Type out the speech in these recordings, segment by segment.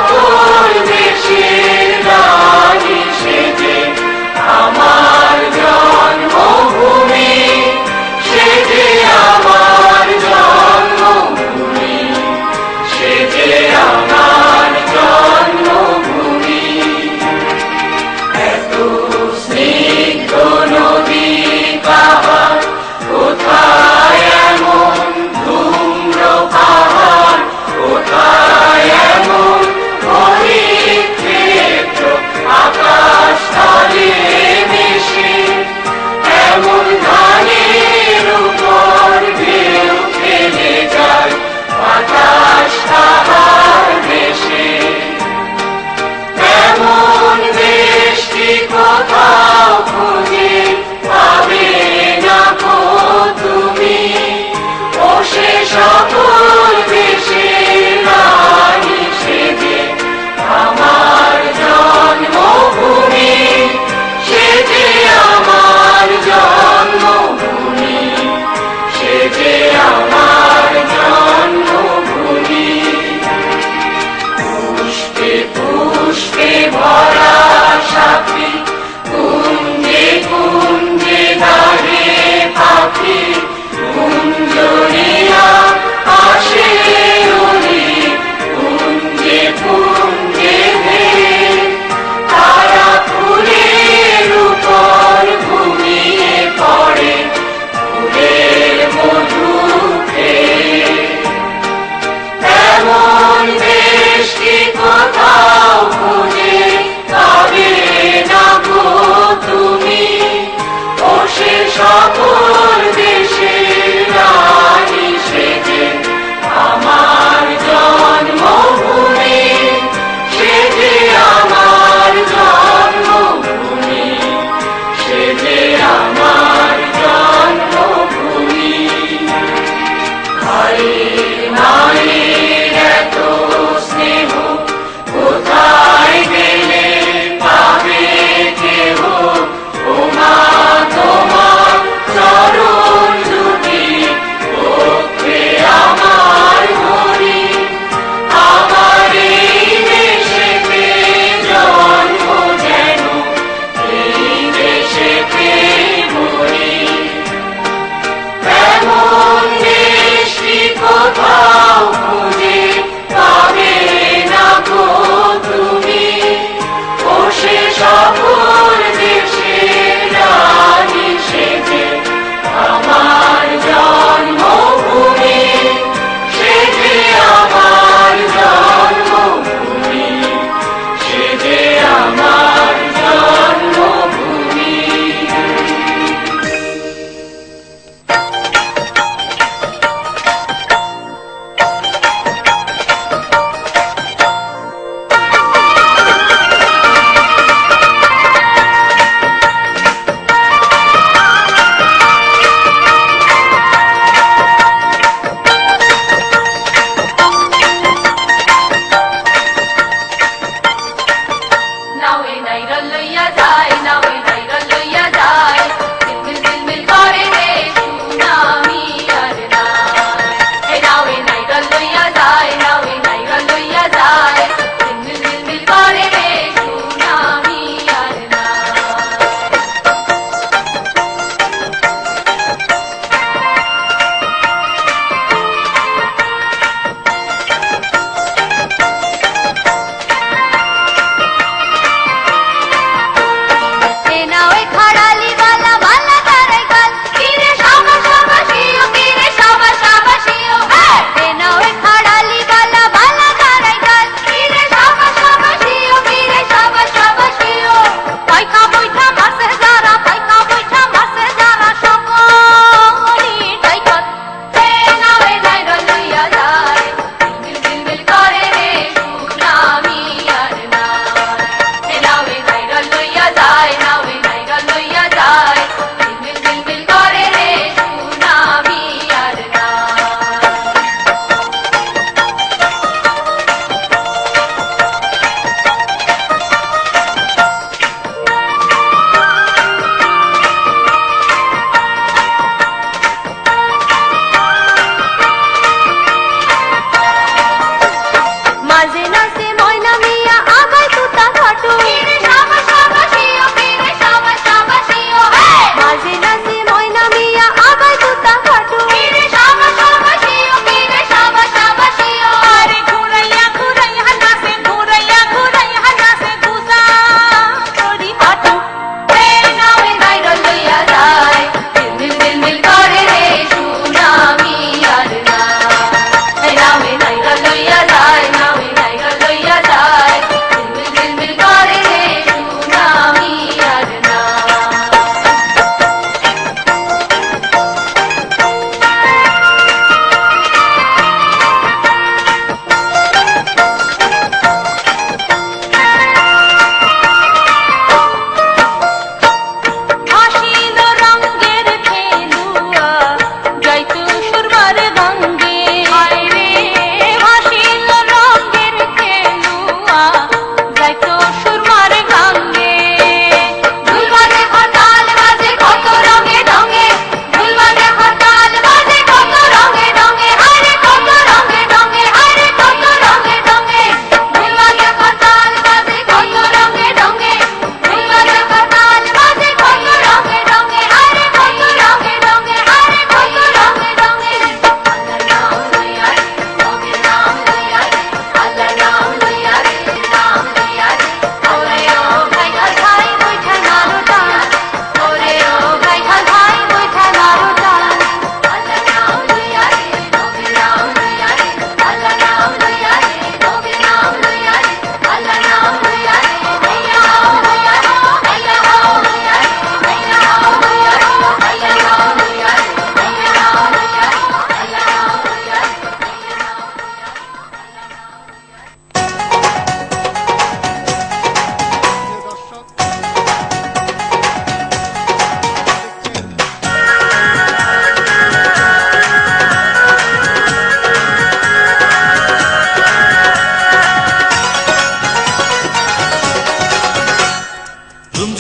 সকল দেশের রানী সেজে আমার জন্মভূমি, সেজে আমার জন্মভূমি, সেজে আমার জন্মভূমি। এত স্নিগ্ধ নদী পাহাড়, কোথায় এমন ধূম্র পাহাড়, কোথায় এমন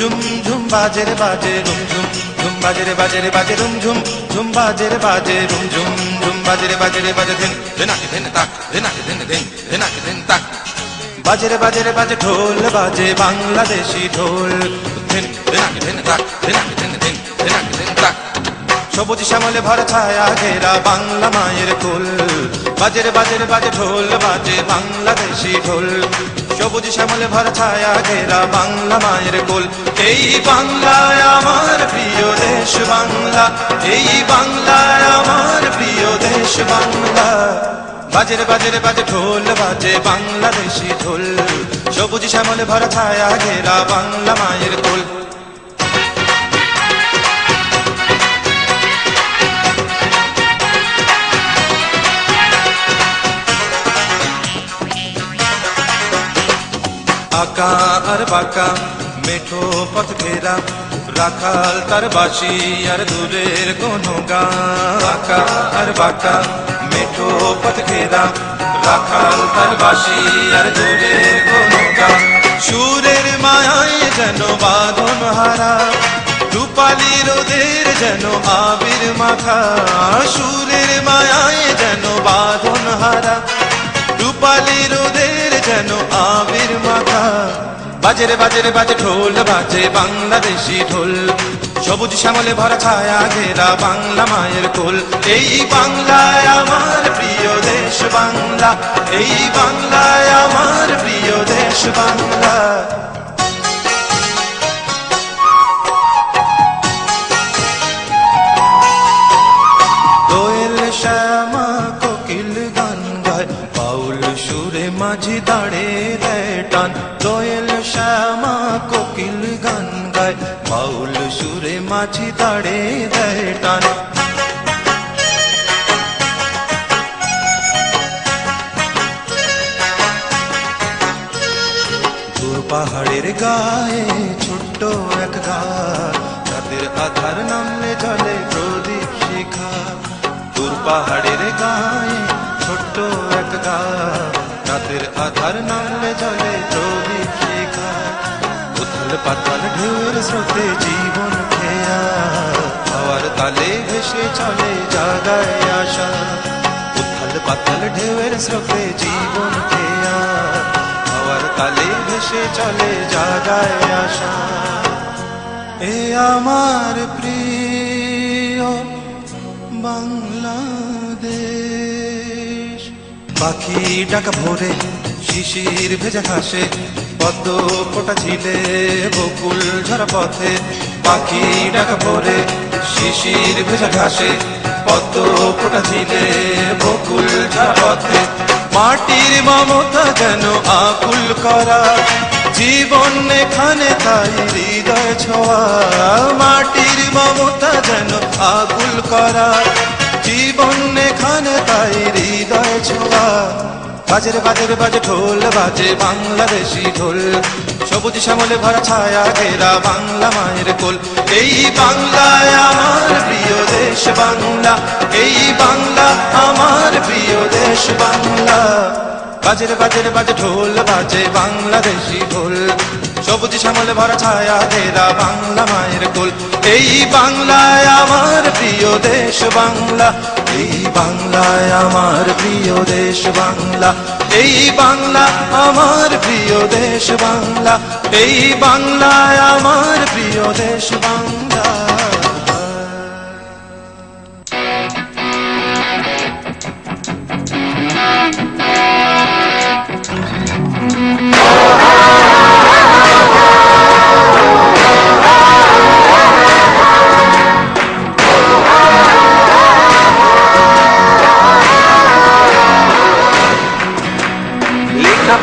ঝুম ঝুম বাজে রে বাজে রুম ঝুম ঝুম বাজে রে বাজে রে বাজে রুম ঝুম ঝুম বাজে রে বাজে রুম ঝুম ঝুম বাজে রে বাজে ধিন ধিনাকে ধিন তাক ধিনাকে ধিন ধিন ধিনাকে ধিন তাক বাজে রে বাজে ঢোল বাজে বাংলাদেশি ঢোল ধিন ধিনাকে ধিন তাক ধিনাকে ধিন ধিন ধিনাকে ধিন তাক সবুজ শ্যামলে ভরা ছায়া ঘেরা বাংলা মায়ের কোল বাজে রে বাজে ঢোল বাজে বাংলাদেশি ঢোল সবুজ শ্যামলে ভরা ছায়া ঘেরা বাংলা মায়ের কোল এই বাংলায় আমার প্রিয় দেশ বাংলা এই বাংলায় আমার প্রিয় দেশ বাংলা বাজে রে বাজে ঢোল বাজে বাংলাদেশি ঢোল সবুজ শ্যামলে ভরা ছায়া ঘেরা বাংলা মায়ের কোল আঁকা আর বাঁকা মেঠো পথ ঘেরা রাখাল তার বাঁশি আর দূরের কোনো গান আঁকা আর বাঁকা মেঠো পথ ঘেরা রাখাল তার বাঁশি আর দূরের কোনো গান সুরের মায়ায় যেন বাঁধন হারা রূপালী রোদের যেন আবির মাখা সুরের মায়ায় যেন বাঁধন হারা রূপালী রোদের যেন আবির মাখা বাজে রে বাজে ঢোল বাজে বাংলাদেশি ঢোল সবুজ শ্যামলে ভরা ছায়া ঘেরা বাংলা মায়ের কোল এই বাংলায় আমার প্রিয় দেশ বাংলা এই বাংলায় আমার প্রিয় দেশ বাংলা দোয়েল শ্যামা কোকিল গান গায় বাউল সুরে মাঝি দাঁড়ে দেয় টান দোয়েল শ্যামা কোকিল গান গায় বাউল সুরে মাঝি দাঁড়ে দেয় টান দূর পাহাড়ের গায়ে ছোট্ট এক ঘাট রাতের আধার নামলে জলে প্রদীপ শিখা দূর পাহাড়ের গায়ে ছোট্ট এক ঘাট রাতের আধার নামলে জলে প্রদীপ শিখা উথল পাতাল ঢেউয়ের স্রোতে জীবন খেয়া হাওয়ার তালে ভেসে চলে জাগায় আশা উথল পাতাল ঢেউয়ের স্রোতে জীবন খেয়া হাওয়ার তালে ভেসে চলে জাগায় আশা এ আমার প্রিয় বাংলাদেশ পাখি ডাকা ভোরে শিশির ভেজা ঘাসে পদ্ম ফোটা ঝিলে বকুল ঝরা পথে পাখি ডাকা ভোরে শিশির ভেজা ঘাসে পদ্ম ফোটা ঝিলে বকুল ঝরা পথে মাটির মমতা যেন আকুল করা জীবন এখানে তাই হৃদয় ছোঁয়া মাটির মমতা যেন আকুল করা জীবন এখানে তাই হৃদয় ছোঁয়া বাজে ঢোল বাজে বাংলাদেশি ঢোল সবুজ শ্যামলে ভরা ছায়া ঘেরা বাংলা মায়ের কোল এই বাংলায় আমার প্রিয় দেশ বাংলা এই বাংলা আমার প্রিয় দেশ বাংলা বাজে ঢোল বাজে বাংলাদেশি ঢোল সবুজ শ্যামলে ভরা ছায়া ঘেরা বাংলা মায়ের কোল এই বাংলায় আমার প্রিয় দেশ বাংলা এই বাংলায় আমার প্রিয় দেশ বাংলা এই বাংলা আমার প্রিয় দেশ বাংলা এই বাংলায় আমার প্রিয় দেশ বাংলা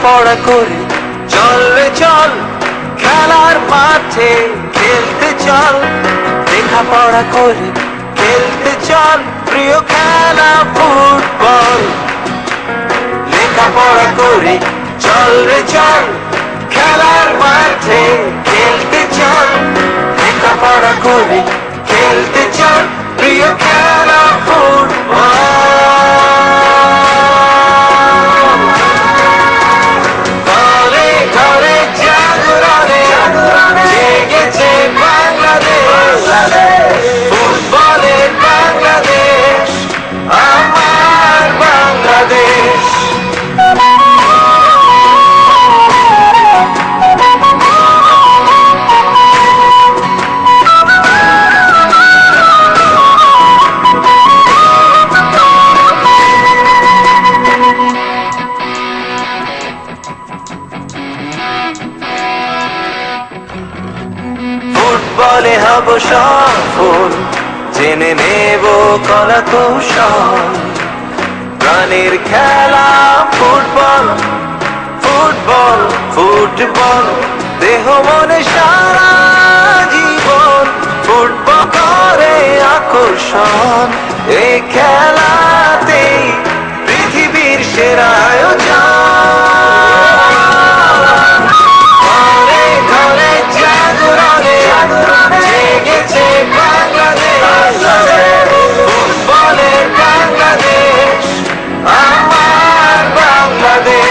পড়া করে চলবে চল খেলার মাঠে খেলতে চল লেখাপড়া করে খেলতে চল প্রিয় খেলা ফুটবল লেখাপড়া করে চলবে চল খেলার মাঠে খেলতে চল লেখাপড়া করে খেলতে চল প্রিয় খেলা ফুটবল ফুটবলে হব সফল, জেনে নেব কলা কৌশল। প্রাণের খেলা ফুটবল, ফুটবল ফুটবল, দেহ মনে সারা জীবন ফুটবল করে আকর্ষণ। এই খেলাতেই পৃথিবীর সেরা আয়োজন। ঘরে ঘরে জাগরণে জেগেছে বাংলাদেশ, ফুটবলের বাংলাদেশ, আমার বাংলাদেশ।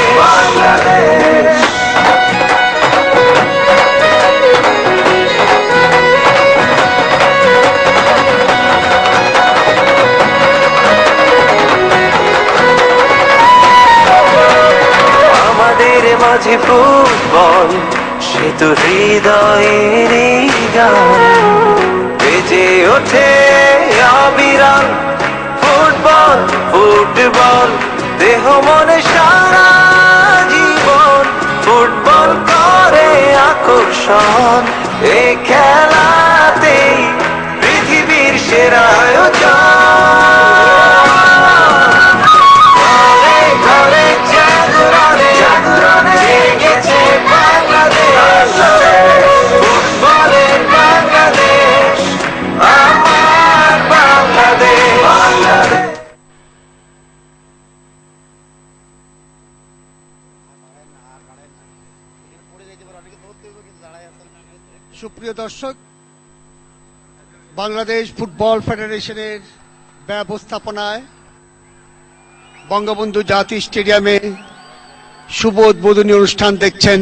আমাদের মাঝে ফুটবল, সে তো হৃদয়ের গান, বেজে ওঠে অবিরাম। ফুটবল ফুটবল, দেহ মনে সারা জীবন ফুটবল করে আকর্ষণ। এই খেলাতেই পৃথিবীর সেরা আয়োজন। ঘরে ঘরে জাগরণে জেগেছে বাংলাদেশ, ফুটবলের বাংলাদেশ, আমার বাংলাদেশ। সুপ্রিয় দর্শক, বাংলাদেশ ফুটবল ফেডারেশনের ব্যবস্থাপনায় বঙ্গবন্ধু জাতীয় স্টেডিয়ামে শুভ উদ্বোধনী অনুষ্ঠান দেখছেন।